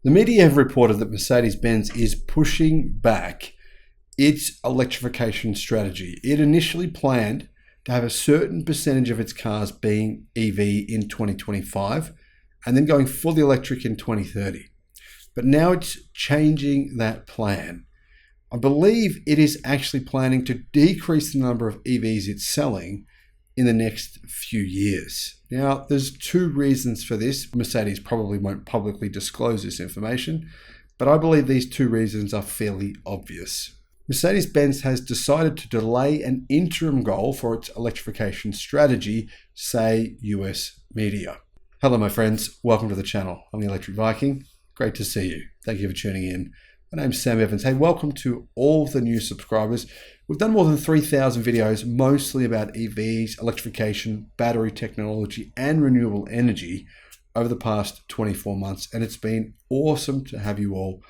The media have reported that Mercedes-Benz is pushing back its electrification strategy. It initially planned to have a certain percentage of its cars being EV in 2025 and then going fully electric in 2030. But now it's changing that plan. I believe it is actually planning to decrease the number of EVs it's selling in the next few years. Now, there's two reasons for this. Mercedes probably won't publicly disclose this information, but I believe these two reasons are fairly obvious. Mercedes-Benz has decided to delay an interim goal for its electrification strategy, say US media. Hello, my friends. Welcome to the channel. I'm the Electric Viking. Great to see you. Thank you for tuning in. My name's Sam Evans. Hey, welcome to all of the new subscribers. We've done more than 3,000 videos, mostly about EVs, electrification, battery technology, and renewable energy over the past 24 months. And it's been awesome to have you all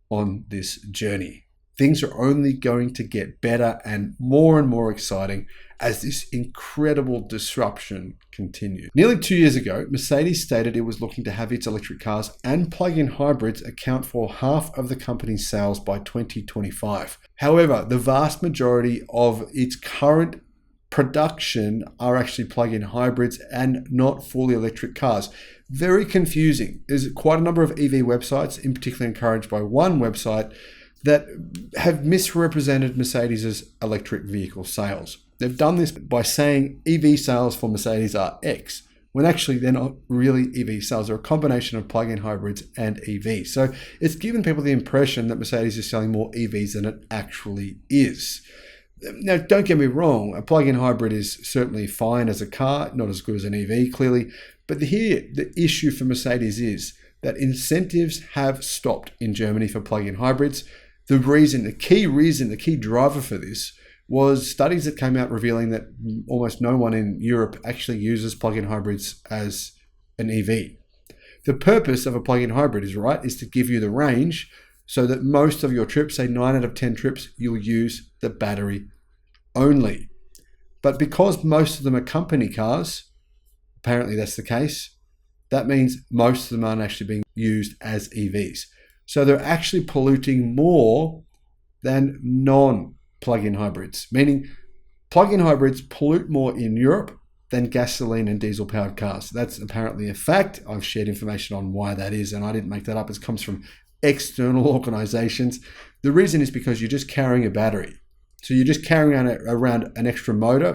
on this journey. Things are only going to get better and more exciting as this incredible disruption continues. Nearly 2 years ago, Mercedes stated it was looking to have its electric cars and plug-in hybrids account for half of the company's sales by 2025. However, the vast majority of its current production are actually plug-in hybrids and not fully electric cars. Very confusing. There's quite a number of EV websites, in particular encouraged by one website, that have misrepresented Mercedes's electric vehicle sales. They've done this by saying EV sales for Mercedes are X, when actually they're not really EV sales. They're a combination of plug-in hybrids and EVs. So it's given people the impression that Mercedes is selling more EVs than it actually is. Now, don't get me wrong, a plug-in hybrid is certainly fine as a car, not as good as an EV, clearly. But here, the issue for Mercedes is that incentives have stopped in Germany for plug-in hybrids. The key driver for this was studies that came out revealing that almost no one in Europe actually uses plug-in hybrids as an EV. The purpose of a plug-in hybrid is to give you the range so that most of your trips, say 9 out of 10 trips, you'll use the battery only. But because most of them are company cars, apparently that's the case, that means most of them aren't actually being used as EVs. So they're actually polluting more than non-plug-in hybrids, meaning plug-in hybrids pollute more in Europe than gasoline and diesel-powered cars. That's apparently a fact. I've shared information on why that is, and I didn't make that up. It comes from external organizations. The reason is because you're just carrying a battery. So you're just carrying around an extra motor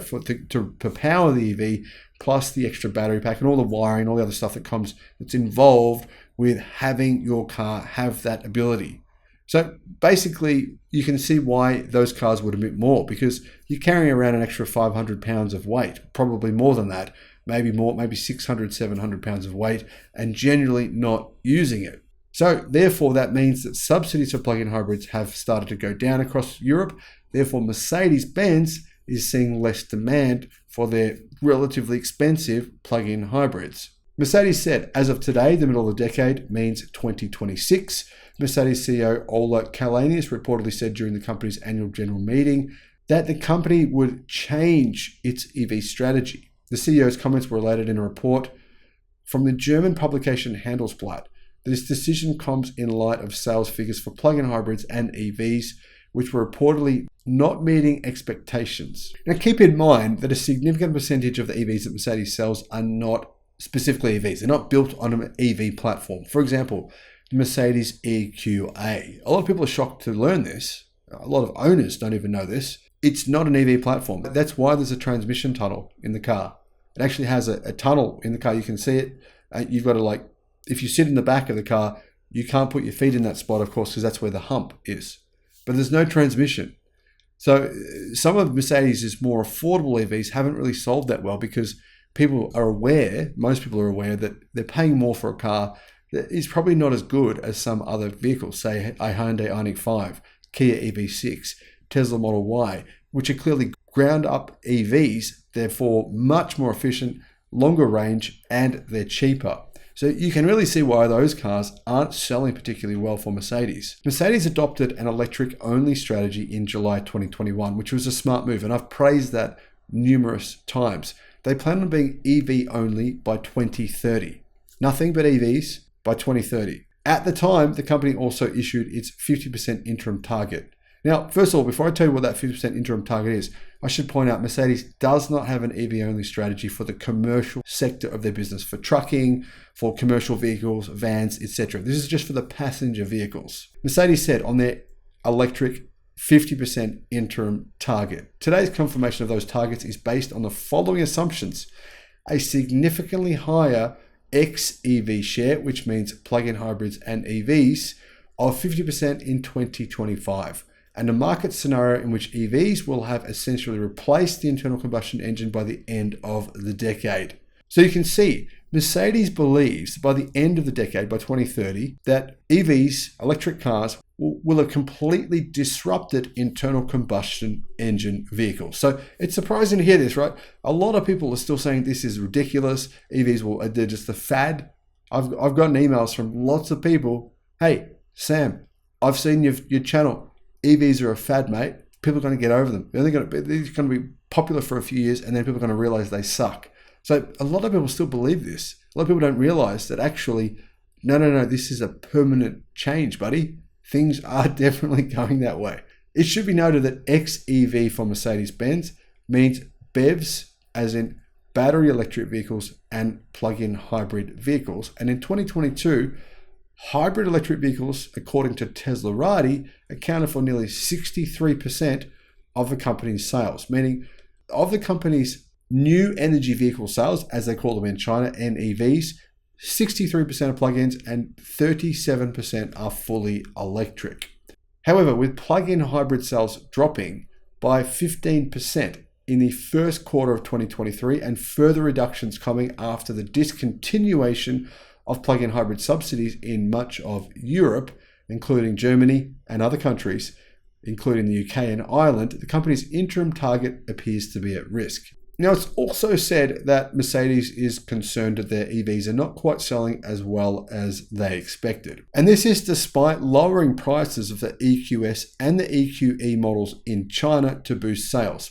to power the EV, plus the extra battery pack and all the wiring, all the other stuff that's involved with having your car have that ability. So basically, you can see why those cars would emit more, because you're carrying around an extra 500 pounds of weight, probably more than that, maybe more, maybe 600, 700 pounds of weight, and generally not using it. So therefore, that means that subsidies for plug-in hybrids have started to go down across Europe. Therefore, Mercedes-Benz is seeing less demand for their relatively expensive plug-in hybrids. Mercedes said, as of today, the middle of the decade means 2026. Mercedes CEO Ola Källenius reportedly said during the company's annual general meeting that the company would change its EV strategy. The CEO's comments were related in a report from the German publication Handelsblatt. This decision comes in light of sales figures for plug-in hybrids and EVs, which were reportedly not meeting expectations. Now, keep in mind that a significant percentage of the EVs that Mercedes sells are not specifically EVs. They're not built on an EV platform. For example, the Mercedes EQA. A lot of people are shocked to learn this. A lot of owners don't even know this. It's not an EV platform. That's why there's a transmission tunnel in the car. It actually has a tunnel in the car. You can see it. You've got to, if you sit in the back of the car, you can't put your feet in that spot, of course, because that's where the hump is. But there's no transmission. So some of Mercedes' more affordable EVs haven't really sold that well because most people are aware that they're paying more for a car that is probably not as good as some other vehicles, say a Hyundai Ioniq 5, Kia EV6, Tesla Model Y, which are clearly ground up EVs, therefore much more efficient, longer range, and they're cheaper. So you can really see why those cars aren't selling particularly well for Mercedes. Mercedes adopted an electric-only strategy in July 2021, which was a smart move, and I've praised that numerous times. They plan on being EV only by 2030. Nothing but EVs by 2030. At the time, the company also issued its 50% interim target. Now, first of all, before I tell you what that 50% interim target is, I should point out Mercedes does not have an EV-only strategy for the commercial sector of their business, for trucking, for commercial vehicles, vans, etc. This is just for the passenger vehicles. Mercedes said on their electric 50% interim target. Today's confirmation of those targets is based on the following assumptions: a significantly higher xEV share, which means plug-in hybrids and EVs, of 50% in 2025, and a market scenario in which EVs will have essentially replaced the internal combustion engine by the end of the decade. So you can see, Mercedes believes by the end of the decade, by 2030, that EVs, electric cars, will have completely disrupted internal combustion engine vehicles. So it's surprising to hear this, right? A lot of people are still saying this is ridiculous. EVs they're just a fad. I've gotten emails from lots of people. Hey, Sam, I've seen your channel. EVs are a fad, mate. People are going to get over them. They're going to be popular for a few years, and then people are going to realize they suck. So a lot of people still believe this. A lot of people don't realize that actually, no, this is a permanent change, buddy. Things are definitely going that way. It should be noted that xEV for Mercedes-Benz means BEVs, as in battery electric vehicles and plug-in hybrid vehicles. And in 2022, hybrid electric vehicles, according to Teslarati, accounted for nearly 63% of the company's sales, meaning of the company's new energy vehicle sales, as they call them in China, NEVs, 63% are plug-ins and 37% are fully electric. However, with plug-in hybrid sales dropping by 15% in the first quarter of 2023 and further reductions coming after the discontinuation of plug-in hybrid subsidies in much of Europe, including Germany and other countries, including the UK and Ireland, the company's interim target appears to be at risk. Now, it's also said that Mercedes is concerned that their EVs are not quite selling as well as they expected. And this is despite lowering prices of the EQS and the EQE models in China to boost sales.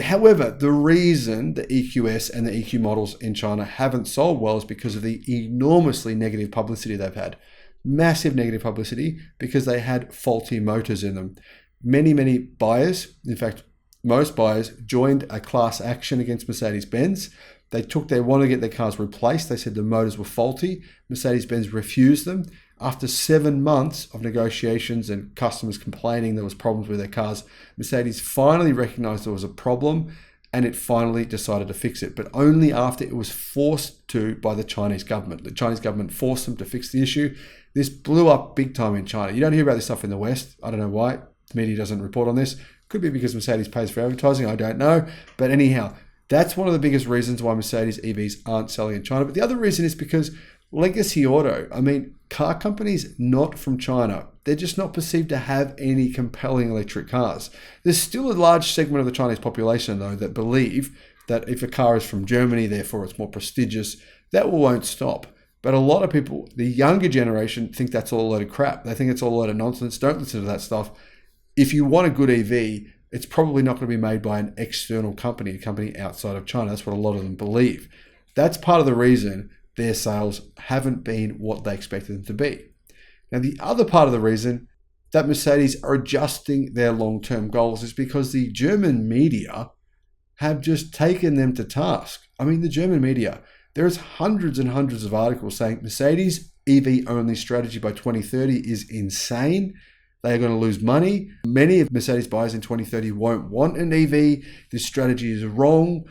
However, the reason the EQS and the EQ models in China haven't sold well is because of the enormously negative publicity they've had. Massive negative publicity because they had faulty motors in them. Many buyers, in fact, most buyers, joined a class action against Mercedes-Benz. They want to get their cars replaced. They said the motors were faulty. Mercedes-Benz refused them. After 7 months of negotiations and customers complaining there was problems with their cars, Mercedes finally recognized there was a problem and it finally decided to fix it, but only after it was forced to by the Chinese government. The Chinese government forced them to fix the issue. This blew up big time in China. You don't hear about this stuff in the West. I don't know why. The media doesn't report on this. Could be because Mercedes pays for advertising. I don't know. But anyhow, that's one of the biggest reasons why Mercedes EVs aren't selling in China. But the other reason is because legacy auto, car companies not from China, they're just not perceived to have any compelling electric cars. There's still a large segment of the Chinese population, though, that believe that if a car is from Germany, therefore it's more prestigious. That won't stop. But a lot of people, the younger generation, think that's all a load of crap. They think it's all a load of nonsense. Don't listen to that stuff. If you want a good EV, it's probably not going to be made by an external company, a company outside of China. That's what a lot of them believe. That's part of the reason their sales haven't been what they expected them to be. Now, the other part of the reason that Mercedes are adjusting their long-term goals is because the German media have just taken them to task. The German media, there's hundreds and hundreds of articles saying Mercedes EV-only strategy by 2030 is insane. They are going to lose money. Many of Mercedes buyers in 2030 won't want an EV. This strategy is wrong.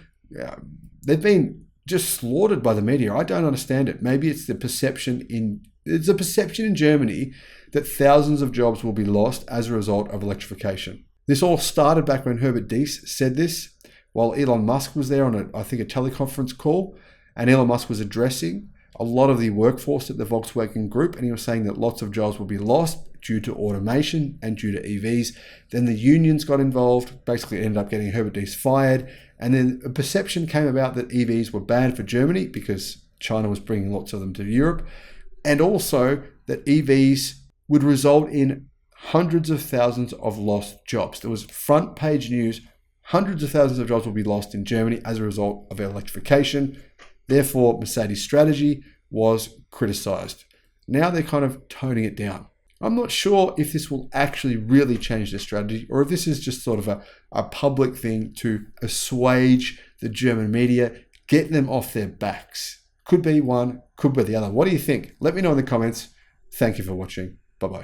They've been just slaughtered by the media. I don't understand it. Maybe it's the perception in Germany that thousands of jobs will be lost as a result of electrification. This all started back when Herbert Diess said this while Elon Musk was there on a teleconference call, and Elon Musk was addressing a lot of the workforce at the Volkswagen Group, and he was saying that lots of jobs will be lost due to automation and due to EVs. Then the unions got involved, basically ended up getting Herbert Diess fired, and then a perception came about that EVs were bad for Germany because China was bringing lots of them to Europe, and also that EVs would result in hundreds of thousands of lost jobs. There was front page news, hundreds of thousands of jobs will be lost in Germany as a result of electrification. Therefore, Mercedes' strategy was criticized. Now they're kind of toning it down. I'm not sure if this will actually really change their strategy or if this is just sort of a public thing to assuage the German media, get them off their backs. Could be one, could be the other. What do you think? Let me know in the comments. Thank you for watching. Bye-bye.